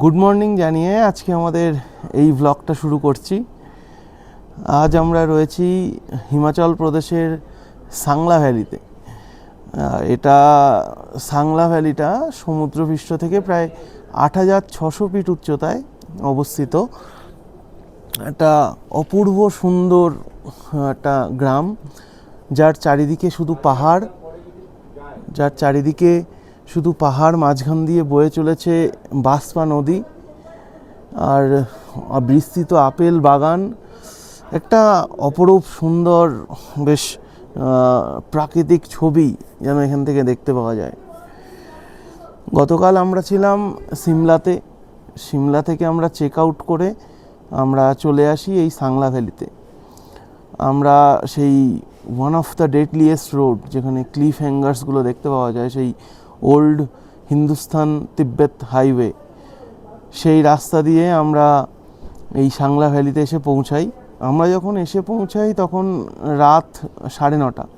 Good morning জানিয়ে আজকে আমাদের এই ব্লগটা শুরু করছি। আজ আমরা রয়েছি হিমাচল প্রদেশের সাংলা ভ্যালিতে। এটা সাংলা ভ্যালিটা সমুদ্রপৃষ্ঠ থেকে প্রায় ৮,৬০০ ফিট উচ্চতায় অবস্থিত। একটা অপূর্ব সুন্দর একটা গ্রাম, যার চারিদিকে শুধু পাহাড়, মাঝখান দিয়ে বয়ে চলেছে বাঁশপা নদী আর বিস্তৃত আপেল বাগান। একটা অপরূপ সুন্দর বেশ প্রাকৃতিক ছবি যেন এখান থেকে দেখতে পাওয়া যায়। গতকাল আমরা ছিলাম সিমলাতে। সিমলা থেকে আমরা চেক আউট করে আমরা চলে আসি এই সাংলা ভ্যালিতে। আমরা সেই one of the deadliest road, যেখানে ক্লিফ হ্যাঙ্গার্সগুলো দেখতে পাওয়া যায়, সেই ওল্ড হিন্দুস্তান তিব্বত হাইওয়ে, সেই রাস্তা দিয়ে আমরা এই সাংলা ভ্যালিতে এসে পৌঁছাই। আমরা যখন এসে পৌঁছাই তখন রাত 9:30।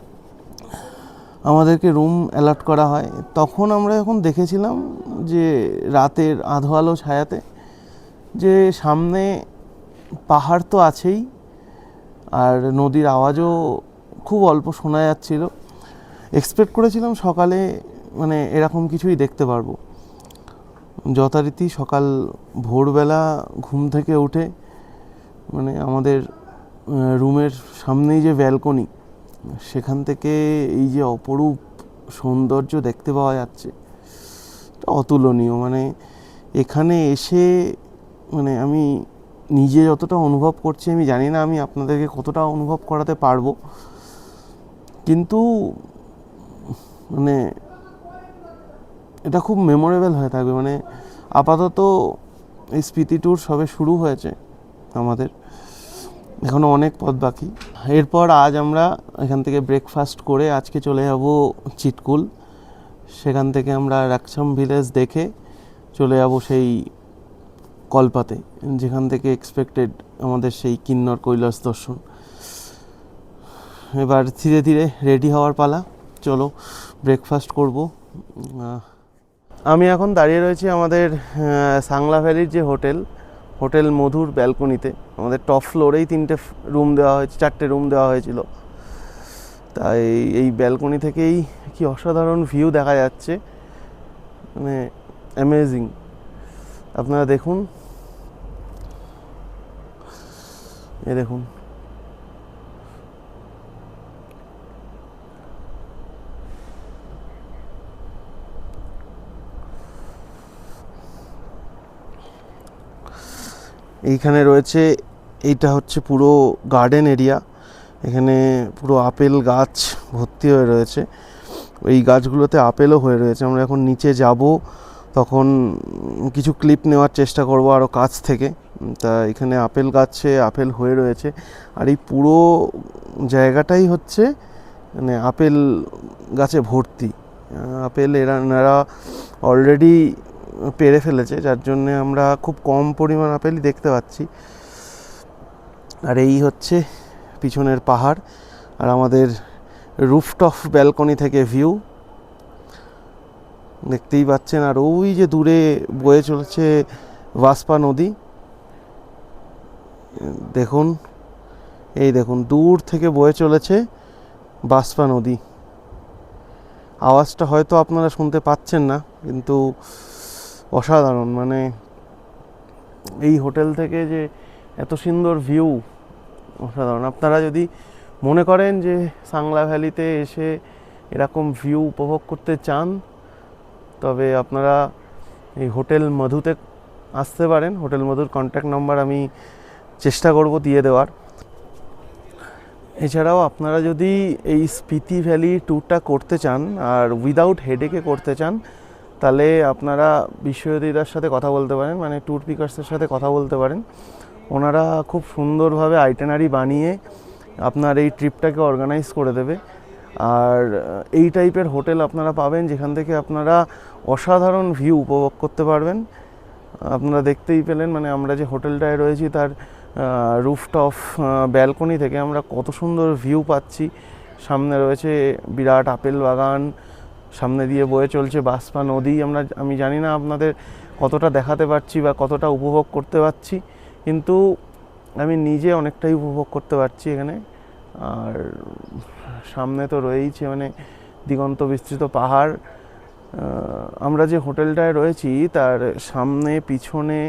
আমাদেরকে রুম অ্যালট করা হয়। তখন আমরা যখন দেখেছিলাম যে রাতের আধো আলো ছায়াতে যে সামনে পাহাড় তো আছেই, আর নদীর আওয়াজও খুব অল্প শোনা যাচ্ছিল। এক্সপেক্ট করেছিলাম সকালে মানে এরকম কিছুই দেখতে পারবো। যথারীতি সকাল ভোরবেলা ঘুম থেকে উঠে মানে আমাদের রুমের সামনেই যে ব্যালকনি, সেখান থেকে এই যে অপরূপ সৌন্দর্য দেখতে পাওয়া যাচ্ছে, এটা অতুলনীয়। মানে এখানে এসে মানে আমি নিজে যতটা অনুভব করছি, আমি জানি না আমি আপনাদেরকে কতটা অনুভব করাতে পারবো, কিন্তু মানে এটা খুব মেমোরেবল হয়ে থাকবে। মানে আপাতত এই স্পিতি ট্যুর সবে শুরু হয়েছে আমাদের, এখনও অনেক পথ বাকি। এরপর আজ আমরা এখান থেকে ব্রেকফাস্ট করে আজকে চলে যাব চিটকুল। সেখান থেকে আমরা রাকছাম ভিলেজ দেখে চলে যাব সেই কল্পাতে, যেখান থেকে এক্সপেক্টেড আমাদের সেই কিন্নর কৈলাস দর্শন। এবার ধীরে ধীরে রেডি হওয়ার পালা, চলো ব্রেকফাস্ট করব। আমি এখন দাঁড়িয়ে রয়েছি আমাদের সাংলা ভ্যালির যে হোটেল মধুর ব্যালকনিতে। আমাদের টপ ফ্লোরেই 4টে রুম দেওয়া হয়েছিল। তাই এই ব্যালকনি থেকেই কি অসাধারণ ভিউ দেখা যাচ্ছে, মানে অ্যামেজিং। আপনারা দেখুন, দেখুন এইখানে রয়েছে, এইটা হচ্ছে পুরো গার্ডেন এরিয়া। এখানে পুরো আপেল গাছ ভর্তি হয়ে রয়েছে। এই গাছগুলোতে আপেলও হয়ে রয়েছে। আমরা এখন নিচে যাব, তখন কিছু ক্লিপ নেওয়ার চেষ্টা করব আরও কাছ থেকে। তা এখানে আপেল গাছে আপেল হয়ে রয়েছে, আর এই পুরো জায়গাটাই হচ্ছে মানে আপেল গাছে ভর্তি। আপেল এনারা অলরেডি পেরে ফেলেছে, যার জন্যে আমরা খুব কম পরিমাণ আপেলই দেখতে পাচ্ছি। আর এই হচ্ছে পিছনের পাহাড় আর আমাদের রুফটপ ব্যালকনি থেকে ভিউ দেখতেই পাচ্ছেন। আর ওই যে দূরে বয়ে চলেছে বাঁশপা নদী, দেখুন, এই দেখুন দূর থেকে বয়ে চলেছে বাঁশপা নদী। আওয়াজটা হয়তো আপনারা শুনতে পাচ্ছেন না, কিন্তু অসাধারণ। মানে এই হোটেল থেকে যে এত সুন্দর ভিউ, অসাধারণ। আপনারা যদি মনে করেন যে সাংলা ভ্যালিতে এসে এরকম ভিউ উপভোগ করতে চান, তবে আপনারা এই হোটেল মধুতে আসতে পারেন। হোটেল মধুর কন্ট্যাক্ট নাম্বার আমি চেষ্টা করব দিয়ে দেওয়ার। এছাড়াও আপনারা যদি এই স্পিতি ভ্যালি ট্যুরটা করতে চান আর উইদাউট হেডেকে করতে চান, তাহলে আপনারা বিশ্বজিৎদার সাথে কথা বলতে পারেন, মানে ট্যুর পিকার্সের সাথে কথা বলতে পারেন। ওনারা খুব সুন্দরভাবে আইটেনারি বানিয়ে আপনার এই ট্রিপটাকে অর্গানাইজ করে দেবে। আর এই টাইপের হোটেল আপনারা পাবেন যেখান থেকে আপনারা অসাধারণ ভিউ উপভোগ করতে পারবেন। আপনারা দেখতেই পেলেন, মানে আমরা যে হোটেলটায় রয়েছি তার রুফটপ ব্যালকনি থেকে আমরা কত সুন্দর ভিউ পাচ্ছি। সামনে রয়েছে বিরাট আপেল বাগান, সামনে দিয়ে বয়ে চলছে বাঁশপা নদী। আমি জানি না আপনাদের কতটা দেখাতে পারছি বা কতটা উপভোগ করতে পারছি, কিন্তু আমি নিজে অনেকটাই উপভোগ করতে পারছি এখানে। আর সামনে তো রয়েইছে মানে দিগন্ত বিস্তৃত পাহাড়। আমরা যে হোটেলটায় রয়েছি তার সামনে পিছনে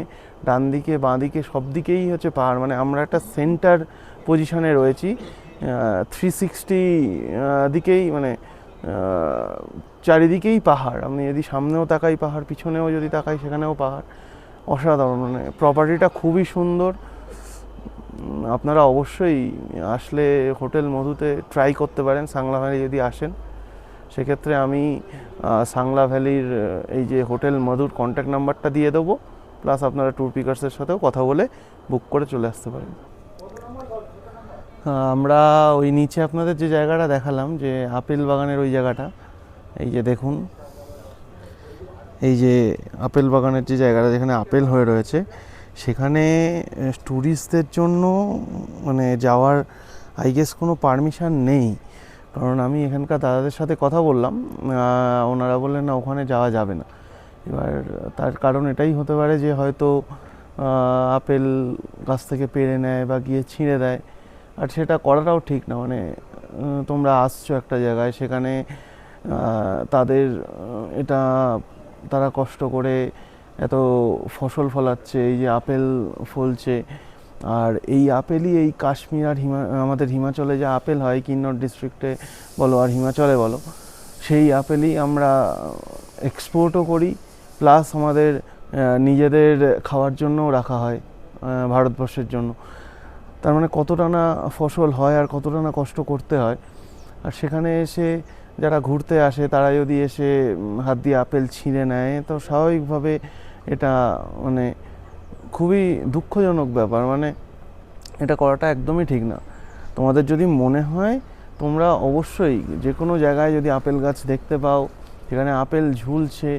ডান দিকে বাঁ দিকে সব দিকেই হচ্ছে পাহাড়, মানে আমরা একটা সেন্টার পজিশনে রয়েছি। 360 দিকেই মানে চারিদিকেই পাহাড়। আমি যদি সামনেও তাকাই পাহাড়, পিছনেও যদি তাকাই সেখানেও পাহাড়। অসাধারণ, মানে প্রপার্টিটা খুবই সুন্দর। আপনারা অবশ্যই আসলে হোটেল মধুতে ট্রাই করতে পারেন সাংলা ভ্যালি যদি আসেন। সেক্ষেত্রে আমি সাংলা ভ্যালির এই যে হোটেল মধুর কন্ট্যাক্ট নাম্বারটা দিয়ে দেবো, প্লাস আপনারা ট্যুর পিকার্সের সাথেও কথা বলে বুক করে চলে আসতে পারেন। আমরা ওই নিচে আপনাদের যে জায়গাটা দেখালাম, যে আপেল বাগানের ওই জায়গাটা, এই যে দেখুন, এই যে আপেল বাগানের যে জায়গাটা যেখানে আপেল হয়ে রয়েছে, সেখানে ট্যুরিস্টদের জন্য মানে যাওয়ার আই গেস কোনো পারমিশন নেই। কারণ আমি এখানকার দাদাদের সাথে কথা বললাম, ওনারা বললেন না ওখানে যাওয়া যাবে না। এবার তার কারণ এটাই হতে পারে যে হয়তো আপেল গাছ থেকে পেড়ে নেয় বা গিয়ে ছিঁড়ে দেয়, আর সেটা করাটাও ঠিক না। মানে তোমরা আসছো একটা জায়গায়, সেখানে তাদের এটা তারা কষ্ট করে এত ফসল ফলাচ্ছে, এই যে আপেল ফলছে, আর এই আপেলই এই কাশ্মীর আর আমাদের হিমাচলে যে আপেল হয় কিন্নর ডিস্ট্রিক্টে বলো আর হিমাচলে বলো, সেই আপেলই আমরা এক্সপোর্টও করি, প্লাস আমাদের নিজেদের খাওয়ার জন্যও রাখা হয় ভারতবর্ষের জন্য। তার মানে কতটা না ফসল হয় আর কতটা না কষ্ট করতে হয়। আর সেখানে এসে যারা ঘুরতে আসে তারা যদি এসে হাত দিয়ে আপেল ছিঁড়ে নেয়, তো স্বাভাবিকভাবে এটা মানে খুবই দুঃখজনক ব্যাপার। মানে এটা করাটা একদমই ঠিক না। তোমাদের যদি মনে হয়, তোমরা অবশ্যই যে কোনো জায়গায় যদি আপেল গাছ দেখতে পাও, সেখানে আপেল ঝুলছে,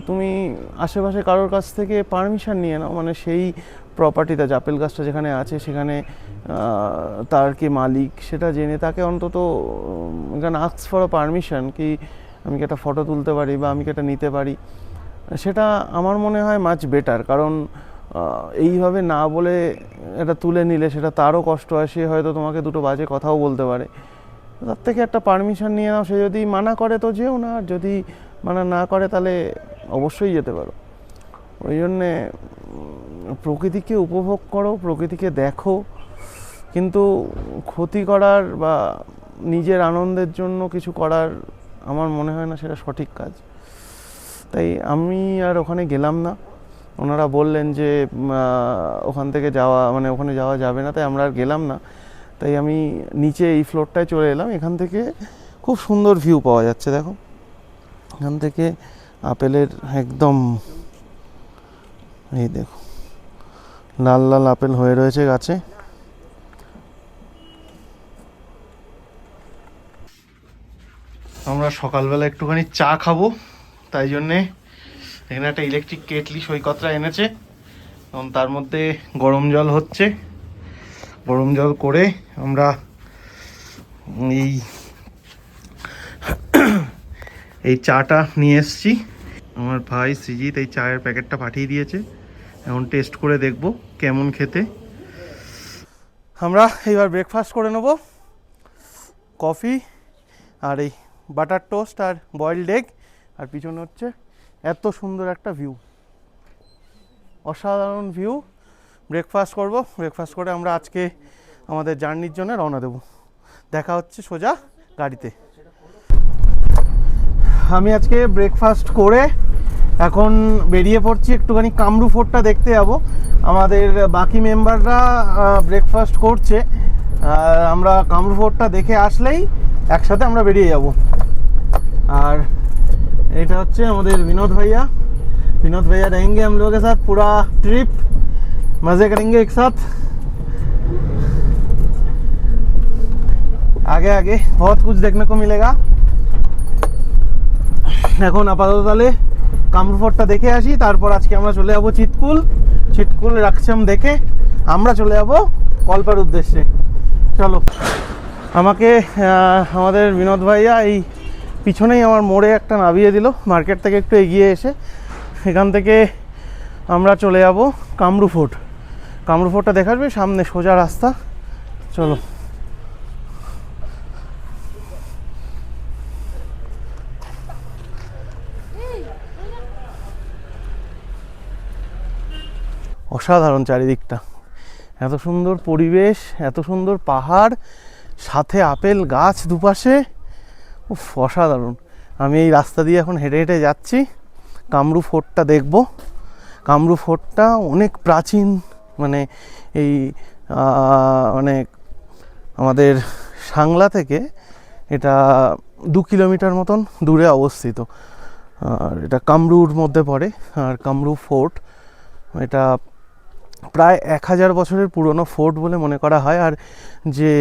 তুমি আশেপাশে কারোর কাছ থেকে পারমিশন নিয়ে নাও। মানে সেই প্রপার্টিটা, যে আপেল গাছটা যেখানে আছে সেখানে তার কে মালিক সেটা জেনে তাকে অন্তত এখানে আস্ক ফর পারমিশন, কি আমি কি একটা ফটো তুলতে পারি বা আমি কি এটা নিতে পারি, সেটা আমার মনে হয় মাচ বেটার। কারণ এইভাবে না বলে এটা তুলে নিলে সেটা তারও কষ্ট হয়, সে হয়তো তোমাকে দুটো বাজে কথাও বলতে পারে। তার থেকে একটা পারমিশন নিয়ে নাও। সে যদি মানা করে তো যেও না, আর যদি মানা না করে তাহলে অবশ্যই যেতে পারো। ওই জন্যে প্রকৃতিকে উপভোগ করো, প্রকৃতিকে দেখো, কিন্তু ক্ষতি করার বা নিজের আনন্দের জন্য কিছু করার আমার মনে হয় না সেটা সঠিক কাজ। তাই আমি আর ওখানে গেলাম না। ওনারা বললেন যে ওখান থেকে যাওয়া মানে ওখানে যাওয়া যাবে না, তাই আমরা আর গেলাম না। তাই আমি নিচে এই ফ্লোরটায় চলে এলাম। এখান থেকে খুব সুন্দর ভিউ পাওয়া যাচ্ছে, দেখো এখান থেকে আপেলের একদম, এই দেখো লাল লাল আপেল হয়ে রয়েছে গাছে। আমরা সকালবেলা একটুখানি চা খাবো, তাই জন্যে এখানে একটা ইলেকট্রিক কেটলি সৈকতরা এনেছে, এবং তার মধ্যে গরম জল হচ্ছে। গরম জল করে আমরা এই চাটা নিয়ে এসছি। আমার ভাই সৃজিত এই চায়ের প্যাকেটটা পাঠিয়ে দিয়েছে, এখন টেস্ট করে দেখব কেমন খেতে। আমরা এইবার ব্রেকফাস্ট করে নেব, কফি আর এই বাটার টোস্ট আর বয়েলড এগ, আর পিছনে হচ্ছে এত সুন্দর একটা ভিউ, অসাধারণ ভিউ। ব্রেকফাস্ট করব, ব্রেকফাস্ট করে আমরা আজকে আমাদের জার্নির জন্য রওনা দেব। দেখা হচ্ছে সোজা গাড়িতে। আমি আজকে ব্রেকফাস্ট করে এখন বেরিয়ে পড়ছি, একটুখানি কামরু ফোর্টটা দেখতে যাব। আমাদের বাকি মেম্বাররা ব্রেকফাস্ট করছে, আমরা কামরু ফোর্টটা দেখে আসলেই একসাথে আমরা বেরিয়ে যাব। আর এটা হচ্ছে আমাদের विनोद भैया रहेंगे हम लोगों के साथ पूरा ट्रिप, मज़े करेंगे एक साथ। आगे आगे बहुत कुछ देखने को मिलेगा। এখন আপাতত তাহলে কামরু ফোর্টটা দেখে আসি, তারপর আজকে আমরা চলে যাবো চিৎকুল রাকসাম দেখে আমরা চলে যাব কল্পার উদ্দেশ্যে। চলো, আমাকে আমাদের विनोद ভাইয়া এই পিছনেই আমার মোড়ে একটা নামিয়ে দিল মার্কেট থেকে একটু এগিয়ে এসে। এখান থেকে আমরা চলে যাব কামরু ফোর্ট। কামরু ফোর্টটা দেখাবে সামনে সোজা রাস্তা, চলো। অসাধারণ চারিদিকটা, এত সুন্দর পরিবেশ, এত সুন্দর পাহাড়, সাথে আপেল গাছ দুপাশে, উফ অসাধারণ। আমি এই রাস্তা দিয়ে এখন হেঁটে হেঁটে যাচ্ছি, কামরু ফোর্টটা দেখব। কামরু ফোর্টটা অনেক প্রাচীন, মানে এই মানে আমাদের সাংলা থেকে এটা 2 কিলোমিটার মতন দূরে অবস্থিত। আর এটা কামরুর মধ্যে পড়ে। আর কামরু ফোর্ট এটা প্রায় 1000 বছরের পুরনো ফোর্ট বলে মনে করা হয়। আর যে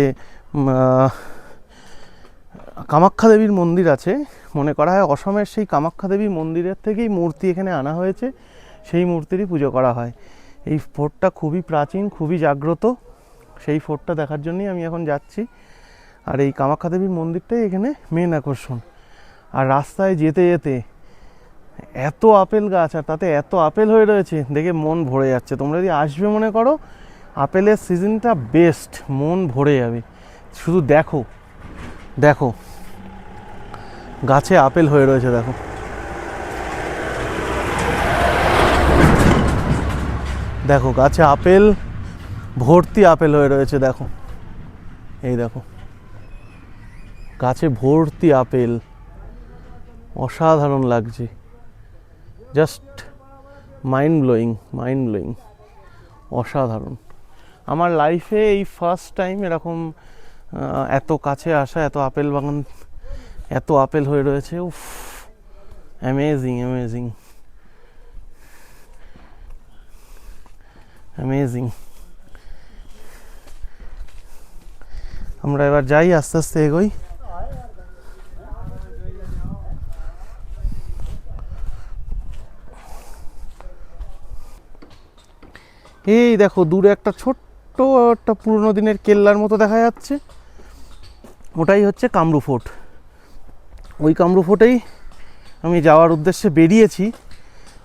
কামাখ্যা দেবীর মন্দির আছে, মনে করা হয় অসমের সেই কামাখ্যা দেবীর মন্দিরের থেকেই মূর্তি এখানে আনা হয়েছে, সেই মূর্তিরই পুজো করা হয়। এই ফোর্টটা খুবই প্রাচীন, খুবই জাগ্রত, সেই ফোর্টটা দেখার জন্যই আমি এখন যাচ্ছি। আর এই কামাখ্যা দেবীর মন্দিরটাই এখানে মেন আকর্ষণ। আর রাস্তায় যেতে যেতে এত আপেল গাছ, আর তাতে এত আপেল হয়ে রয়েছে, দেখে মন ভরে যাচ্ছে। তোমরা যদি আসবে মনে করো, আপেলের সিজনটা বেস্ট, মন ভরে যাবে। শুধু দেখো দেখো গাছে আপেল হয়ে রয়েছে, দেখো দেখো গাছে আপেল ভর্তি আপেল হয়ে রয়েছে, দেখো এই দেখো গাছে ভর্তি আপেল, অসাধারণ লাগছে, জাস্ট মাইন্ড ব্লোয়িং, অসাধারণ। আমার লাইফে এই ফার্স্ট টাইম এরকম এত কাছে আসা, এত আপেল বাগান, এত আপেল হয়ে রয়েছে, উফ অ্যামেজিং। আমরা এবার যাই, আস্তে আস্তে এগোই। এই দেখো দূরে একটা ছোট্ট একটা পুরনো দিনের কেল্লার মতো দেখা যাচ্ছে, ওটাই হচ্ছে কামরু ফোর্ট। ওই কামরু ফোর্টেই আমি যাওয়ার উদ্দেশ্যে বেরিয়েছি,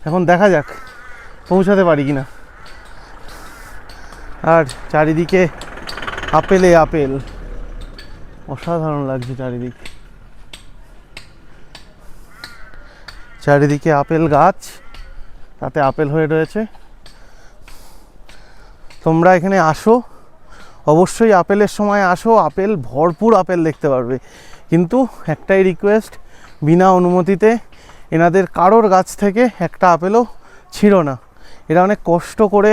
এখন দেখা যাক পৌঁছাতে পারি কিনা। আর চারিদিকে আপেলে আপেল, অসাধারণ লাগছে চারিদিকে আপেল গাছ, তাতে আপেল হয়ে রয়েছে। তোমরা এখানে আসো, অবশ্যই আপেলের সময় আসো, আপেল ভরপুর আপেল দেখতে পারবে। কিন্তু একটাই রিকোয়েস্ট, বিনা অনুমতিতে এনাদের কারোর গাছ থেকে একটা আপেলও ছিঁড়ো না। এরা অনেক কষ্ট করে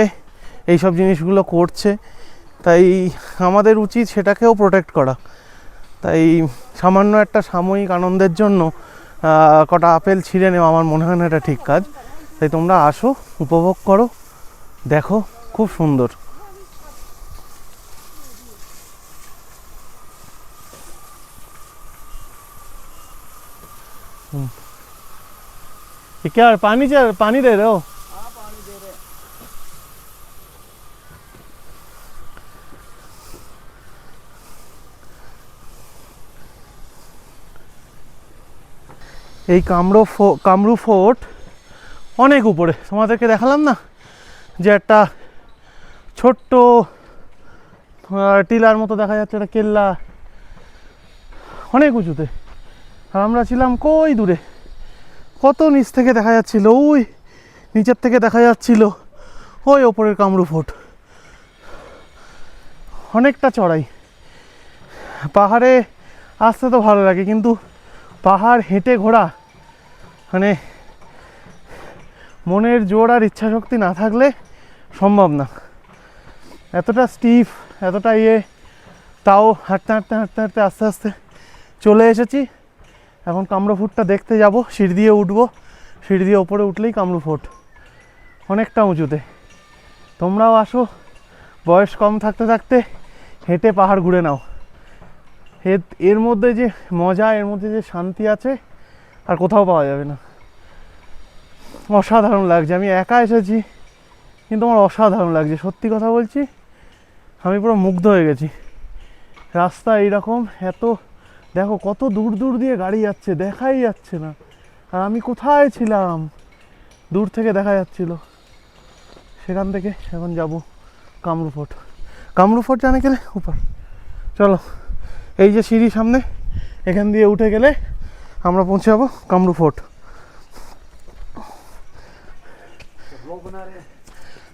এইসব জিনিসগুলো করছে, তাই আমাদের উচিত সেটাকেও প্রোটেক্ট করা। তাই সামান্য একটা সাময়িক আনন্দের জন্য কটা আপেল ছিঁড়ে নেওয়া আমার মনে হয় না এটা ঠিক কাজ। তাই তোমরা আসো, উপভোগ করো, দেখো, খুব সুন্দর। क्या पानी पानी दे रहे हो? हाँ पानी दे रहे। এই কামরু ফোর্ট অনেক উপরে, তোমাদেরকে দেখালাম না যে একটা ছোট্ট টিলার মতো দেখা যাচ্ছে, একটা কেল্লা অনেক উঁচুতে। আর আমরা ছিলাম কই দূরে, কত নিচ থেকে দেখা যাচ্ছিল, ওই নিচের থেকে দেখা যাচ্ছিল ওই ওপরের কামরু ফোর্ট। অনেকটা চড়াই, পাহাড়ে আসতে তো ভালো লাগে, কিন্তু পাহাড় হেঁটে ঘোরা মানে মনের জোর আর ইচ্ছাশক্তি না থাকলে সম্ভব না। এতটা স্টিফ, এতটা তাও হাঁটতে হাঁটতে হাঁটতে হাঁটতে আস্তে আস্তে চলে এসেছি। এখন কামরু ফোর্টটা দেখতে যাব, সিঁড়ি দিয়ে উঠবো, সিঁড়ি দিয়ে ওপরে উঠলেই কামরু ফোর্ট, অনেকটা উঁচুতে। তোমরাও আসো, বয়স কম থাকতে থাকতে হেঁটে পাহাড় ঘুরে নাও। এর মধ্যে যে মজা, এর মধ্যে যে শান্তি আছে আর কোথাও পাওয়া যাবে না। অসাধারণ লাগছে। আমি একা এসেছি কিন্তু আমার অসাধারণ লাগছে, সত্যি কথা বলছি, আমি পুরো মুগ্ধ হয়ে গেছি। রাস্তা এইরকম, এত দেখো কত দূর দূর দিয়ে গাড়ি যাচ্ছে, দেখাই যাচ্ছে না। আর আমি কোথায় ছিলাম, দূর থেকে দেখা যাচ্ছিল। সেখান থেকে এখন যাব কামরু ফোর্ট। কামরু ফোর্ট জানে গেলে উপর চলো, এই যে সিঁড়ি সামনে, এখান দিয়ে উঠে গেলে আমরা পৌঁছে যাবো कामरू फोर्ट।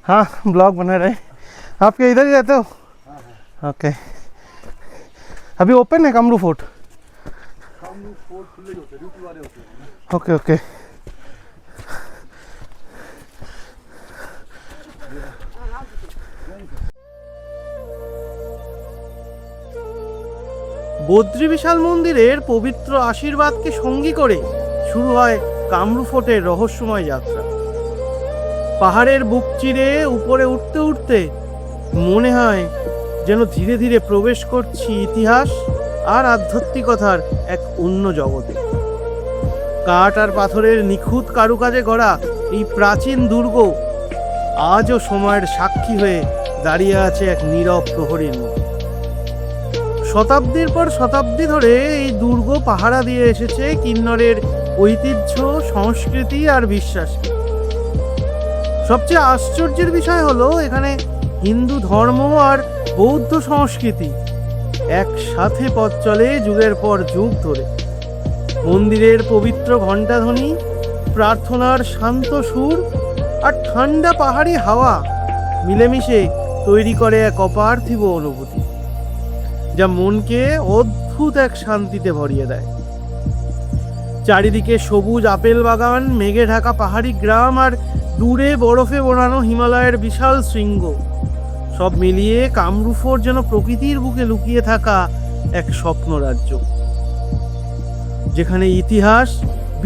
हाँ ब्लॉग बना रहे। आप क्या इधर ही रहते हो? ओके। अभी ओपन है Kamru fort? Okay okay. Badri Vishal মন্দিরের পবিত্র আশীর্বাদকে সঙ্গী করে শুরু হয় কামরু ফোর্টের রহস্যময় যাত্রা। পাহাড়ের বুক চিরে উপরে উঠতে উঠতে মনে হয় যেন ধীরে ধীরে প্রবেশ করছি ইতিহাস আর আধ্যাত্মিকতার এক অন্য জগতে। কাঠ আর পাথরের নিখুঁত কারুকাজে গড়া এই প্রাচীন দুর্গ আজও সময়ের সাক্ষী হয়ে দাঁড়িয়ে আছে এক নীরব প্রহরীর মতো। শতাব্দীর পর শতাব্দী ধরে এই দুর্গ পাহারা দিয়ে এসেছে কিন্নরের ঐতিহ্য, সংস্কৃতি আর বিশ্বাসকে। সবচেয়ে আশ্চর্যের বিষয় হলো এখানে হিন্দু ধর্ম আর বৌদ্ধ সংস্কৃতি একসাথে পথ চলে যুগের পর যুগ ধরে। মন্দিরের পবিত্র ঘণ্টাধ্বনি, প্রার্থনার শান্ত সুর আর ঠান্ডা পাহাড়ি হাওয়া মিলেমিশে তৈরি করে এক অপার্থিব অনুভূতি, যা মনকে অদ্ভুত এক শান্তিতে ভরিয়ে দেয়। চারিদিকে সবুজ আপেল বাগান, মেঘে ঢাকা পাহাড়ি গ্রাম আর দূরে বরফে বোনানো হিমালয়ের বিশাল শৃঙ্গ, সব মিলিয়ে কামরু ফোর্ট যেন প্রকৃতির বুকে লুকিয়ে থাকা এক স্বপ্ন রাজ্য, যেখানে ইতিহাস,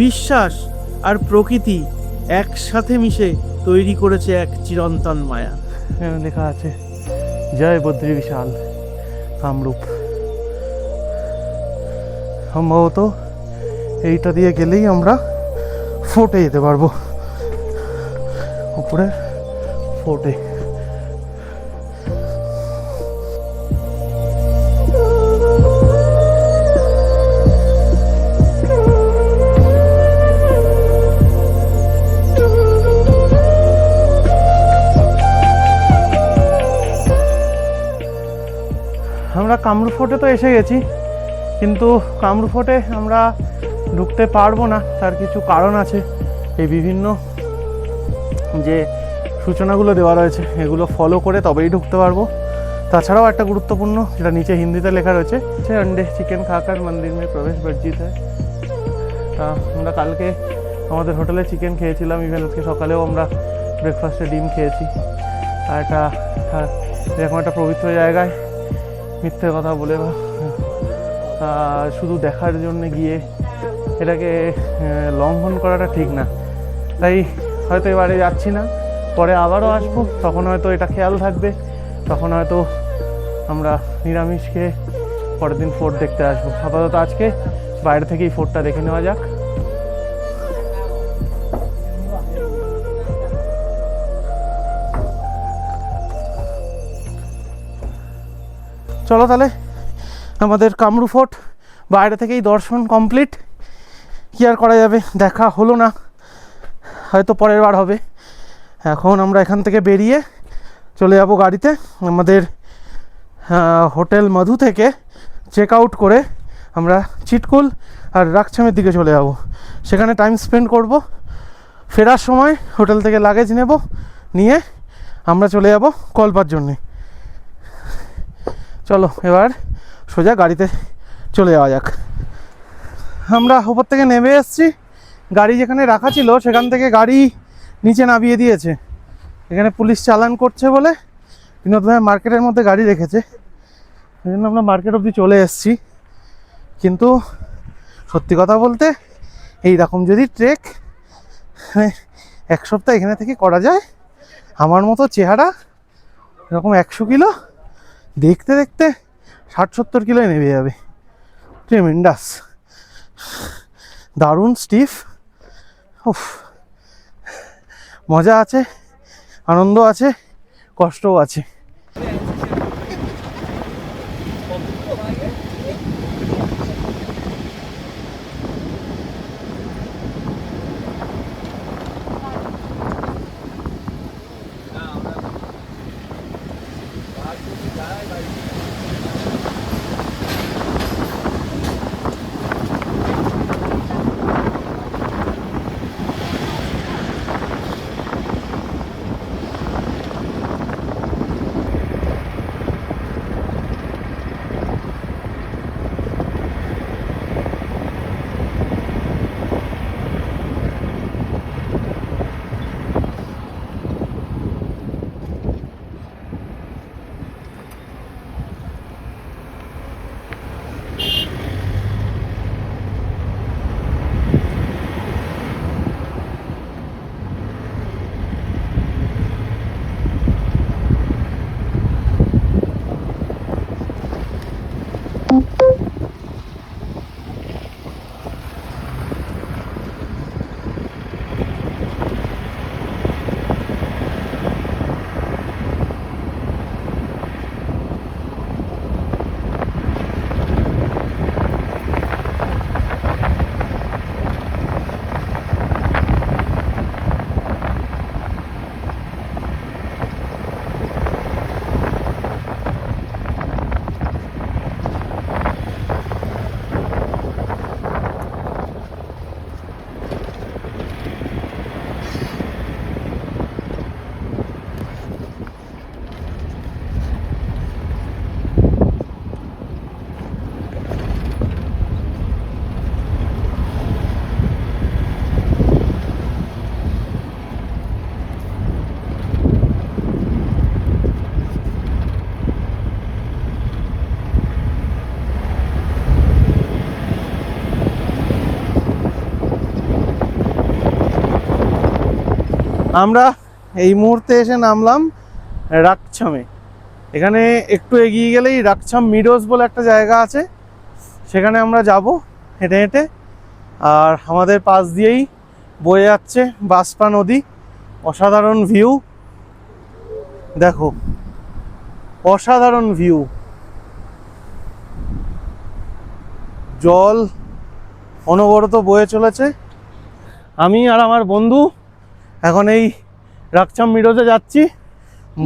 বিশ্বাস আর প্রকৃতি একসাথে মিশে তৈরি করেছে এক চিরন্তন মায়া। লেখা আছে জয় বদ্রী বিশাল কামরূপ। সম্ভবত এইটা দিয়ে গেলেই আমরা ফোর্টে যেতে পারবো, উপরে ফোর্টে। আমরা কামরু ফোর্টে তো এসে গেছি, কিন্তু কামরু ফোর্টে আমরা ঢুকতে পারবো না। তার কিছু কারণ আছে। এই বিভিন্ন যে সূচনাগুলো দেওয়া রয়েছে এগুলো ফলো করে তবেই ঢুকতে পারবো। তাছাড়াও একটা গুরুত্বপূর্ণ, যেটা নিচে হিন্দিতে লেখা রয়েছে, সে अंडे চিকেন খাকার মন্দির মে প্রবেশ বর্জিত হয়। তা আমরা কালকে আমাদের হোটেলে চিকেন খেয়েছিলাম, ইভেন আজকে সকালেও আমরা ব্রেকফাস্টে ডিম খেয়েছি। আর এটা এরকম একটা পবিত্র জায়গায় মিথ্যে কথা বলে বা শুধু দেখার জন্য গিয়ে এটাকে লঙ্ঘন করাটা ঠিক না। তাই হয়তো এবারে যাচ্ছি না, পরে আবারও আসবো, তখন হয়তো এটা খেয়াল থাকবে, তখন হয়তো আমরা নিরামিষ খেয়ে পরের দিন ফোর্ট দেখতে আসবো। আপাতত আজকে বাইরে থেকেই ফোর্টটা দেখে নেওয়া যাক। চলো তাহলে, আমাদের কামরু ফোর্ট বাইরে থেকেই দর্শন কমপ্লিট। কি আর করা যাবে, দেখা হলো না, হয়তো পরের বার হবে। এখন আমরা এখান থেকে বেরিয়ে চলে যাব গাড়িতে। আমাদের হোটেল মধু থেকে চেক আউট করে আমরা চিটকুল আর রাকছামের দিকে চলে যাব, সেখানে টাইম স্পেন্ড করব। ফেরার সময় হোটেল থেকে লাগেজ নেব, নিয়ে আমরা চলে যাব কল্পার জন্যে। চলো এবার সোজা গাড়িতে চলে যাওয়া যাক। আমরা উপর থেকে নেমে এসেছি, গাড়ি যেখানে রাখা ছিল সেখান থেকে গাড়ি নিচে নামিয়ে দিয়েছে। এখানে পুলিশ চালান করছে বলে বিনোদ ভাই মার্কেটের মধ্যে গাড়ি রেখেছে, সেই জন্য আমরা মার্কেট অবধি চলে এসেছি। কিন্তু সত্যি কথা বলতে এই রকম যদি ট্রেক এক সপ্তাহ এখানে থেকে করা যায়, আমার মতো চেহারা এরকম 100 কিলো, দেখতে দেখতে 60-70 কিলোয় নেমে যাবে। ট্রেমেন্ডাস, দারুণ স্টিফ। উফ, মজা আছে, আনন্দ আছে, কষ্টও আছে। আমরা এই মুহূর্তে এসে নামলাম রাকছামে। এখানে একটু এগিয়ে গেলেই রাকছাম মিডোজ বলে একটা জায়গা আছে, সেখানে আমরা যাব হেঁটে হেঁটে। আর আমাদের পাশ দিয়েই বয়ে যাচ্ছে বাঁশপা নদী। অসাধারণ ভিউ, দেখো অসাধারণ ভিউ। জল অনবরত বয়ে চলেছে। আমি আর আমার বন্ধু এখন এই রাকছাম মিডোজে যাচ্ছি।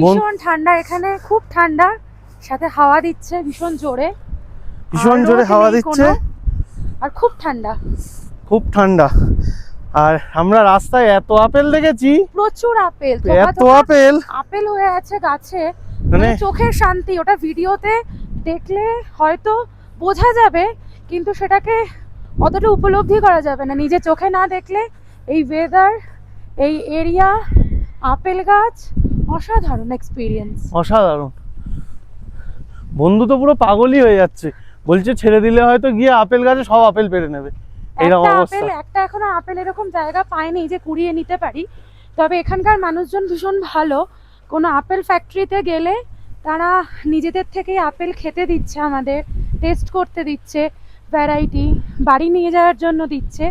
ভীষণ ঠান্ডা এখানে, খুব ঠান্ডা, সাথে হাওয়া দিচ্ছে ভীষণ জোরে, হাওয়া দিচ্ছে আর খুব ঠান্ডা, খুব ঠান্ডা। আর আমরা রাস্তায় এত আপেল দেখেছি, প্রচুর আপেল, এত আপেল আপেল হয়ে আছে গাছে, মানে চোখের শান্তি। ওটা ভিডিওতে দেখলে হয়তো বোঝা যাবে, কিন্তু সেটাকে অতটা উপলব্ধি করা যাবে না নিজে চোখে না দেখলে। এই ওয়েদার, এই এরিয়া, আপেল গাছ, অসাধারণ এক্সপিরিয়েন্স, অসাধারণ। বন্ধু তো পুরো পাগলই হয়ে যাচ্ছে, বলছে ছেড়ে দিলে হয়তো গিয়ে আপেল গাছে সব আপেল পেড়ে নেবে। একটা এখনো আপেল এরকম জায়গা পাইনি যে কুড়িয়ে নিতে পারি। তবে এখানকার মানুষজন ভীষণ ভালো। কোনো আপেল ফ্যাক্টরিতে গেলে তারা নিজেদের থেকেই আপেল খেতে দিচ্ছে, আমাদের টেস্ট করতে দিচ্ছে, ভ্যারাইটি বাড়ি নিয়ে যাওয়ার জন্য দিচ্ছে।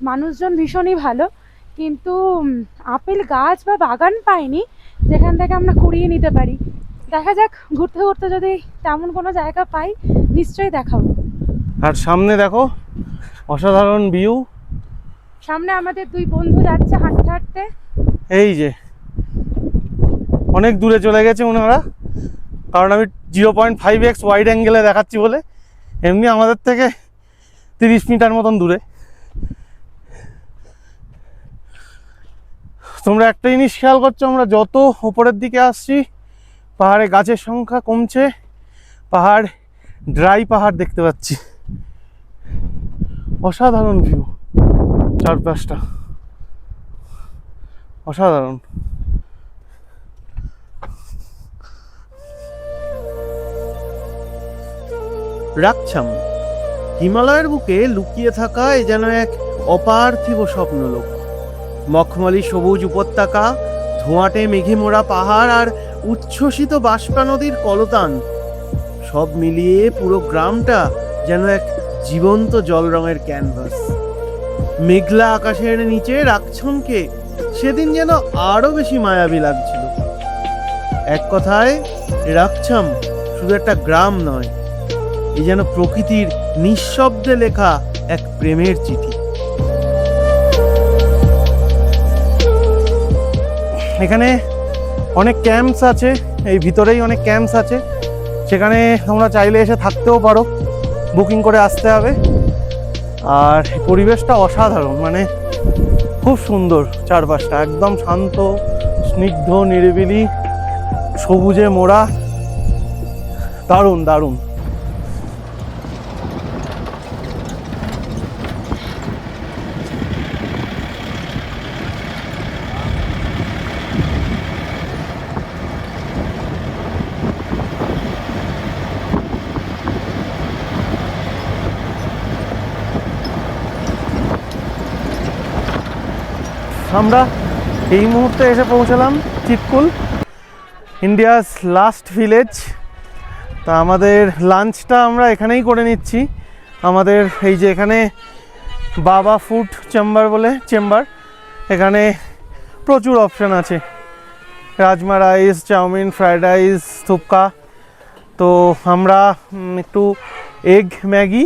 মানুষজন ভীষণই ভালো, কিন্তু আপেল গাছ বা বাগান পাইনি যেখান থেকে আমরা কুড়িয়ে নিতে পারি। দেখা যাক, ঘুরতে ঘুরতে যদি তেমন কোনো জায়গা পাই নিশ্চয়ই দেখাবো। আর সামনে দেখো অসাধারণ ভিউ। সামনে আমাদের দুই বন্ধু যাচ্ছে হাঁটতে হাঁটতে। এই যে অনেক দূরে চলে গেছে ওনারা, কারণ আমি 0.5x ওয়াইড অ্যাঙ্গেলে দেখাচ্ছি বলে। এমনি আমাদের থেকে 30 মিটার মতন দূরে। তোমরা একটা জিনিস খেয়াল করছো, আমরা যত উপরের দিকে আসছি পাহাড়ে গাছের সংখ্যা কমছে, পাহাড় ড্রাই পাহাড় দেখতে পাচ্ছি। অসাধারণ ভিউ, চারপাশটা অসাধারণ। রাকছাম হিমালয়ের বুকে লুকিয়ে থাকা এ যেন এক অপার্থিব স্বপ্নলোক। মখমলি সবুজ উপত্যকা, ধোঁয়াটে মেঘে মোড়া পাহাড় আর উচ্ছ্বসিত বাঁশপা নদীর কলতান, সব মিলিয়ে পুরো গ্রামটা যেন এক জীবন্ত জল রঙের ক্যানভাস। মেঘলা আকাশের নিচে রাকছামকে সেদিন যেন আরো বেশি মায়াবী লাগছিল। এক কথায় রাকছাম শুধু একটা গ্রাম নয়, এই যেন প্রকৃতির নিঃশব্দে লেখা এক প্রেমের চিঠি। এখানে অনেক ক্যাম্পস আছে, এই ভিতরেই অনেক ক্যাম্পস আছে, সেখানে তোমরা চাইলে এসে থাকতেও পারো, বুকিং করে আসতে হবে। আর পরিবেশটা অসাধারণ, মানে খুব সুন্দর। চারপাশটা একদম শান্ত, স্নিগ্ধ, নিরিবিলি, সবুজে মোড়া, দারুণ দারুণ। আমরা এই মুহূর্তে এসে পৌঁছালাম চিৎকুল, ইন্ডিয়াস লাস্ট ভিলেজ। তা আমাদের লাঞ্চটা আমরা এখানেই করে নিচ্ছি। আমাদের এই যে এখানে বাবা ফুড চেম্বার বলে চেম্বার, এখানে প্রচুর অপশান আছে, rajma rice, chowmein, fried rice, থুপকা। তো আমরা একটু egg Maggi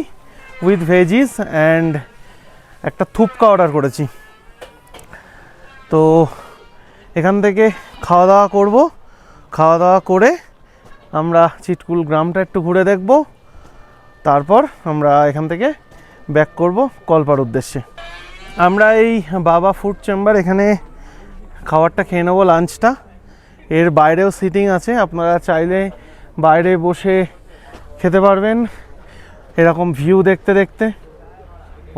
with veggies and একটা থুপকা অর্ডার করেছি। তো এখান থেকে খাওয়া দাওয়া করব, খাওয়া দাওয়া করে আমরা চিৎকুল গ্রামটা একটু ঘুরে দেখব, তারপর আমরা এখান থেকে ব্যাক করব কলপার উদ্দেশ্যে। আমরা এই বাবা ফুড চেম্বার এখানে খাবারটা খেয়ে নেবো, লাঞ্চটা। এর বাইরেও সিটিং আছে, আপনারা চাইলে বাইরে বসে খেতে পারবেন এরকম ভিউ দেখতে দেখতে।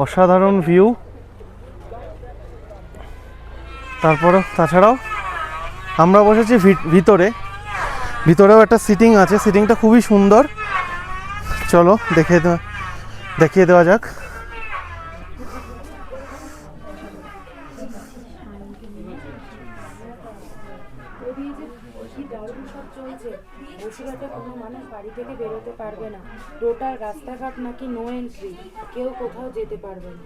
অসাধারণ ভিউ। তাছাড়াও আমরা বসেছি ভিতরেও একটা সিটিং আছে, সিটিংটা খুবই সুন্দর। চলো দেখিয়ে দেওয়া যাক। সব চলছে, বসিরহাটে কোনো মানুষ বাড়ি থেকে বেরোতে পারবে না, টোটাল রাস্তাঘাট নাকি নো এন্ট্রি, কেউ কোথাও যেতে পারবে না।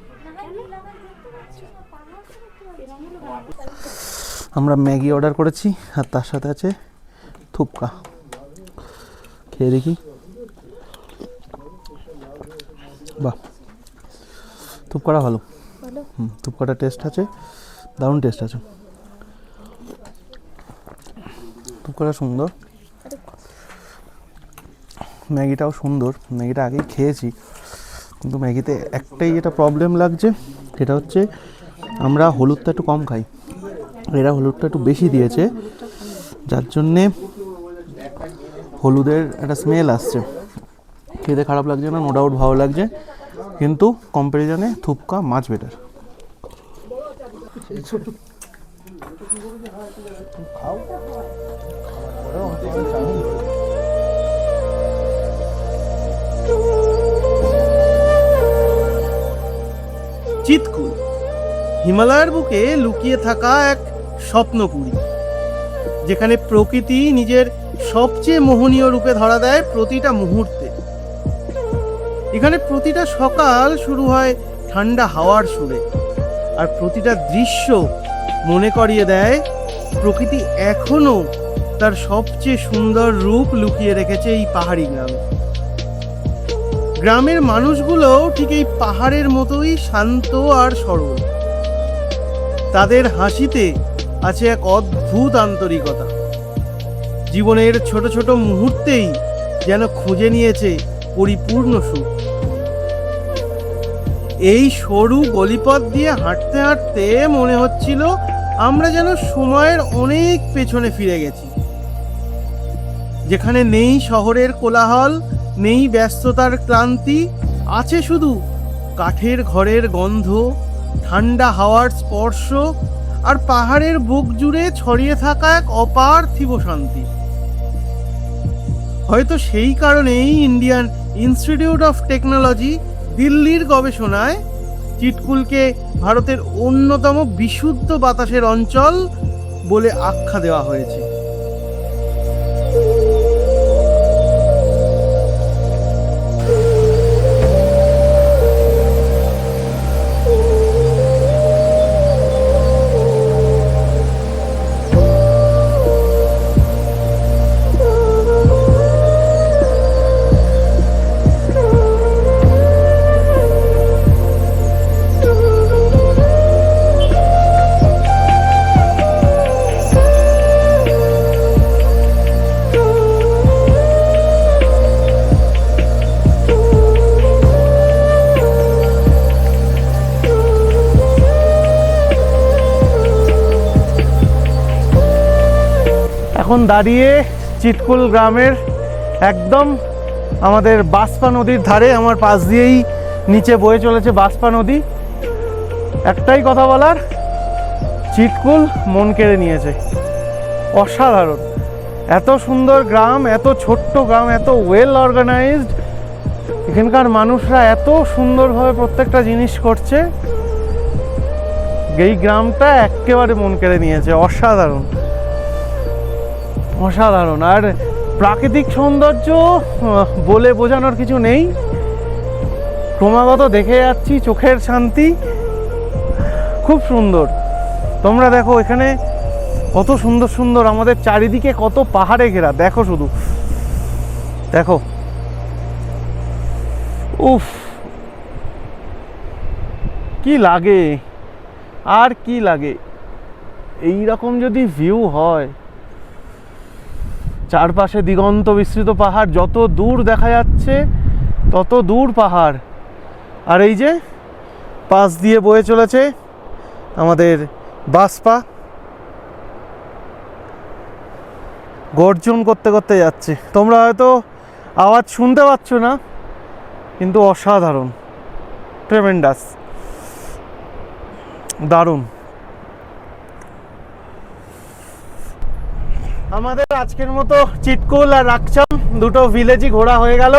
আমরা ম্যাগি অর্ডার করেছি আর তার সাথে আছে থুপকা, খেয়ে দেখি। বাহ, থুপকাটা ভালো। থুপকাটা টেস্ট আছে, দারুণ টেস্ট আছে। থুপকাটা সুন্দর, ম্যাগিটাও সুন্দর। ম্যাগিটা আগেই খেয়েছি, কিন্তু ম্যাগিতে একটাই যেটা প্রবলেম লাগছে সেটা হচ্ছে আমরা হলুদটা একটু কম খাই, এরা হলুদটা একটু বেশি দিয়েছে, যার জন্যে হলুদের একটা স্মেল আসছে। খেতে খারাপ লাগছে না, নো ডাউট ভালো লাগছে, কিন্তু কম্প্যারিজনে থুপকা মাছ বেটার। চিৎকুল হিমালয়ের বুকে লুকিয়ে থাকা এক স্বপ্নপুরী, যেখানে প্রকৃতি নিজের সবচেয়ে মোহনীয় রূপে ধরা দেয় প্রতিটা মুহূর্তে। এখানে প্রতিটা সকাল শুরু হয় ঠান্ডা হাওয়ার সুরে, আর প্রতিটা দৃশ্য মনে করিয়ে দেয় প্রকৃতি এখনো তার সবচেয়ে সুন্দর রূপ লুকিয়ে রেখেছে এই পাহাড়ি গ্রামে। গ্রামের মানুষগুলো ঠিক এই পাহাড়ের মতোই শান্ত আর সরল। তাদের হাসিতে আছে এক অদ্ভুত আন্তরিকতা, জীবনের ছোট ছোট মুহূর্তেই যেন খুঁজে নিয়েছে পরিপূর্ণ সুখ। এই সরু গলিপথ দিয়ে হাঁটতে হাঁটতে মনে হচ্ছিল আমরা যেন সময়ের অনেক পেছনে ফিরে গেছি, যেখানে নেই শহরের কোলাহল, নেই ব্যস্ততার ক্লান্তি, আছে শুধু কাঠের ঘরের গন্ধ, ঠান্ডা হাওয়ার স্পর্শ, আর পাহাড়ের বুক জুড়ে ছড়িয়ে থাকা এক অপার্থিব শান্তি। হয়তো সেই কারণেই ইন্ডিয়ান ইনস্টিটিউট অফ টেকনোলজি দিল্লির গবেষণায় চিৎকুলকে ভারতের অন্যতম বিশুদ্ধ বাতাসের অঞ্চল বলে আখ্যা দেওয়া হয়েছে। এখন দাঁড়িয়ে চিৎকুল গ্রামের একদম আমাদের বাসপা নদীর ধারে, আমার পাশ দিয়েই নিচে বয়ে চলেছে বাসপা নদী। একটাই কথা বলার, চিৎকুল মন কেড়ে নিয়েছে, অসাধারণ। এত সুন্দর গ্রাম, এত ছোট্ট গ্রাম, এত ওয়েল অর্গানাইজড, এখানকার মানুষরা এত সুন্দরভাবে প্রত্যেকটা জিনিস করছে, এই গ্রামটা একেবারে মন কেড়ে নিয়েছে। অসাধারণ অসাধারণ। আর প্রাকৃতিক সৌন্দর্য বলে বোঝানোর কিছু নেই, ক্রমাগত দেখে যাচ্ছি, চোখের শান্তি, খুব সুন্দর। তোমরা দেখো এখানে কত সুন্দর সুন্দর, আমাদের চারিদিকে কত পাহাড়ে ঘেরা, দেখো শুধু দেখো, উফ কি লাগে, আর কি লাগে। এই রকম যদি ভিউ হয়, চারপাশে দিগন্ত বিস্তৃত পাহাড়, যত দূর দেখা যাচ্ছে তত দূর পাহাড়, আর এই যে পাশ দিয়ে বয়ে চলেছে আমাদের বাসপা, গর্জন করতে করতে যাচ্ছে। তোমরা হয়তো আওয়াজ শুনতে পাচ্ছ না, কিন্তু অসাধারণ, ট্রেমেন্ডাস, দারুণ। আমাদের আজকের মতো চিৎকুল আর রাকচাম দুটো ভিলেজই ঘোরা হয়ে গেল।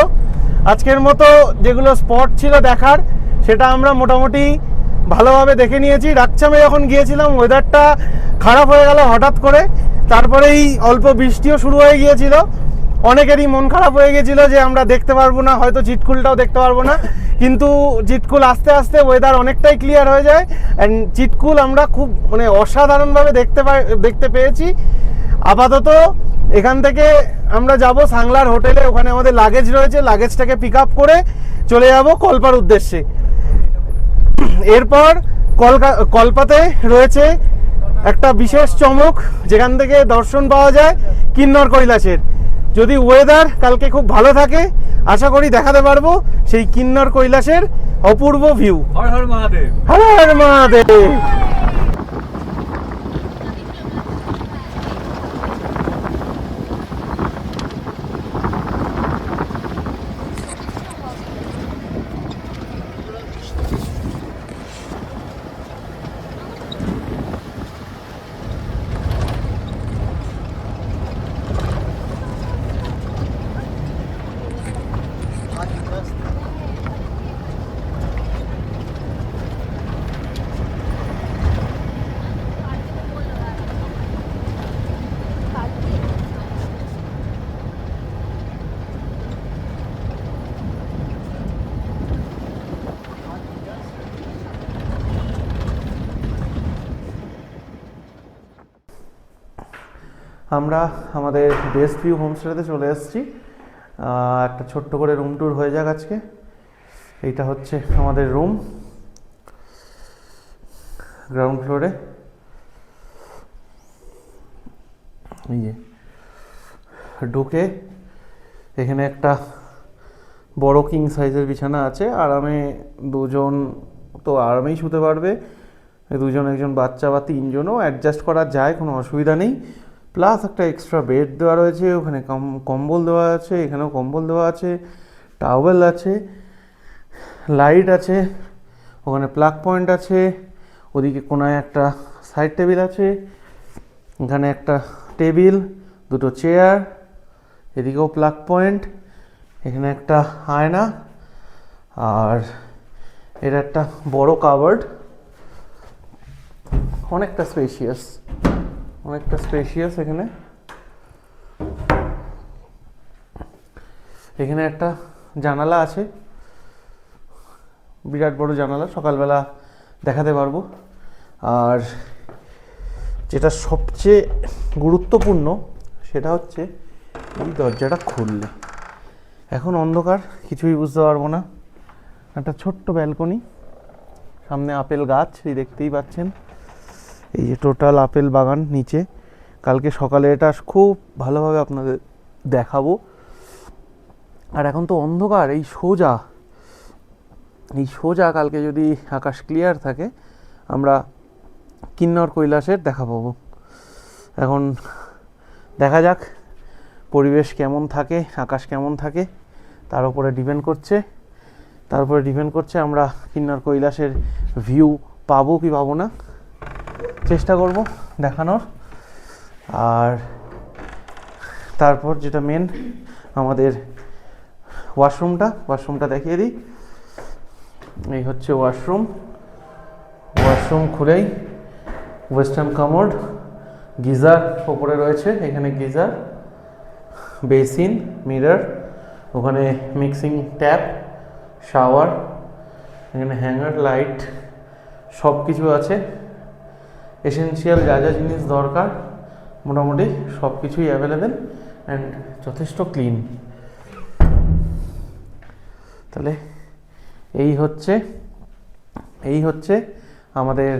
আজকের মতো যেগুলো স্পট ছিল দেখার, সেটা আমরা মোটামুটি ভালোভাবে দেখে নিয়েছি। রাকচামে যখন গিয়েছিলাম ওয়েদারটা খারাপ হয়ে গেল হঠাৎ করে, তারপরেই অল্প বৃষ্টিও শুরু হয়ে গিয়েছিল। অনেকেরই মন খারাপ হয়ে গেছিলো যে আমরা দেখতে পারবো না, হয়তো চিটকুলটাও দেখতে পারবো না, কিন্তু চিটকুল আস্তে আস্তে ওয়েদার অনেকটাই ক্লিয়ার হয়ে যায় অ্যান্ড চিটকুল আমরা খুব মানে অসাধারণভাবে দেখতে পেয়েছি। আপাতত এখান থেকে আমরা যাব সাংলার হোটেলে, ওখানে আমাদের লাগেজ রয়েছে, লাগেজটাকে পিক আপ করে চলে যাব কল্পার উদ্দেশ্যে। এরপর কল্পাতে রয়েছে একটা বিশেষ চমক, যেখান থেকে দর্শন পাওয়া যায় কিন্নর কৈলাসের। যদি ওয়েদার কালকে খুব ভালো থাকে আশা করি দেখাতে পারবো সেই কিন্নর কৈলাসের অপূর্ব ভিউ। হর হর মহাদেব, হর হর মহাদেব। আমরা আমাদের বেস্ট ভিউ হোমস্টেতে চলে এসেছি। একটা ছোট্ট করে রুম ট্যুর হয়ে যাক আজকে। এইটা হচ্ছে আমাদের রুম, গ্রাউন্ড ফ্লোরে। এই যে ঢুকে এখানে একটা বড় কিং সাইজের বিছানা আছে, আরামে দুজন তো আরামেই শুতে পারবে, দুজন একজন বাচ্চা বা তিনজনও অ্যাডজাস্ট করা যায়, কোনো অসুবিধা নেই। প্লাস একটা এক্সট্রা বেড দেওয়া রয়েছে, ওখানে কম্বল দেওয়া আছে, এখানেও কম্বল দেওয়া আছে, টাওয়েল আছে, লাইট আছে, ওখানে প্লাগ পয়েন্ট আছে, ওদিকে কোনায় একটা সাইড টেবিল আছে, এখানে একটা টেবিল, দুটো চেয়ার, এদিকেও প্লাগ পয়েন্ট, এখানে একটা আয়না, আর এটা একটা বড় কাভার্ড, অনেকটা স্পেশিয়াস এখানে। এখানে একটা জানালা আছে, বিরাট বড় জানালা, সকালবেলা দেখাতে পারবো। আর যেটা সবচেয়ে গুরুত্বপূর্ণ সেটা হচ্ছে এই দরজাটা খুললে, এখন অন্ধকার কিছুই বুঝতে পারবো না। একটা ছোট্ট ব্যালকনি, সামনে আপেল গাছ এই দেখতেই পাচ্ছেন, এই যে টোটাল আপেল বাগান নিচে। কালকে সকালে এটা খুব ভালোভাবে আপনাদের দেখাবো। আর এখন তো অন্ধকার, এই সোজা কালকে যদি আকাশ ক্লিয়ার থাকে আমরা কিন্নর কৈলাসের দেখা পাবো। এখন দেখা যাক পরিবেশ কেমন থাকে, আকাশ কেমন থাকে, তার উপরে ডিপেন্ড করছে আমরা কিন্নর কৈলাসের ভিউ পাবো কি পাবো না, চেষ্টা করব দেখানোর। আর তারপর যেটা মেন আমাদের ওয়াশরুমটা দেখিয়ে দিই। এই হচ্ছে ওয়াশরুম খুলেই ওয়েস্টার্ন কামোড, গিজার ওপরে রয়েছে, এখানে গিজার, বেসিন, মিরর, ওখানে মিক্সিং ট্যাপ, শাওয়ার, এখানে হ্যাঙ্গার, লাইট, সব কিছু আছে। এসেনশিয়াল যা যা জিনিস দরকার মোটামুটি সব কিছুই অ্যাভেলেবেল অ্যান্ড যথেষ্ট ক্লিন। তাহলে এই হচ্ছে আমাদের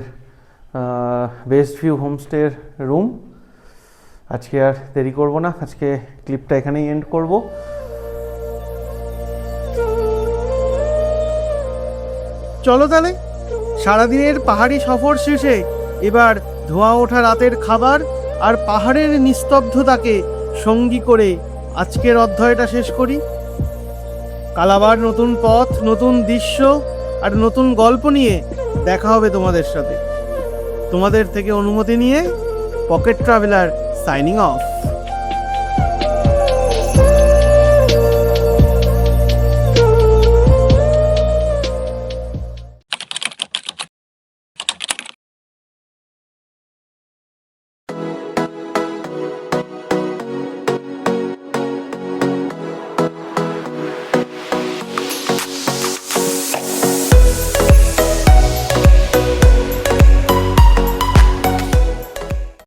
বেস্ট ভিউ হোমস্টের রুম। আজকে আর দেরি করব না, আজকে ক্লিপটা এখানেই এন্ড করব। চলো তাহলে সারাদিনের পাহাড়ি সফর শেষে এবার ধোয়া ওঠা রাতের খাবার আর পাহাড়ের নিস্তব্ধতাকে সঙ্গী করে আজকের অধ্যায়টা শেষ করি। কাল আবার নতুন পথ, নতুন দৃশ্য আর নতুন গল্প নিয়ে দেখা হবে তোমাদের সাথে। তোমাদের থেকে অনুমতি নিয়ে পকেট ট্রাভেলার সাইনিং অফ।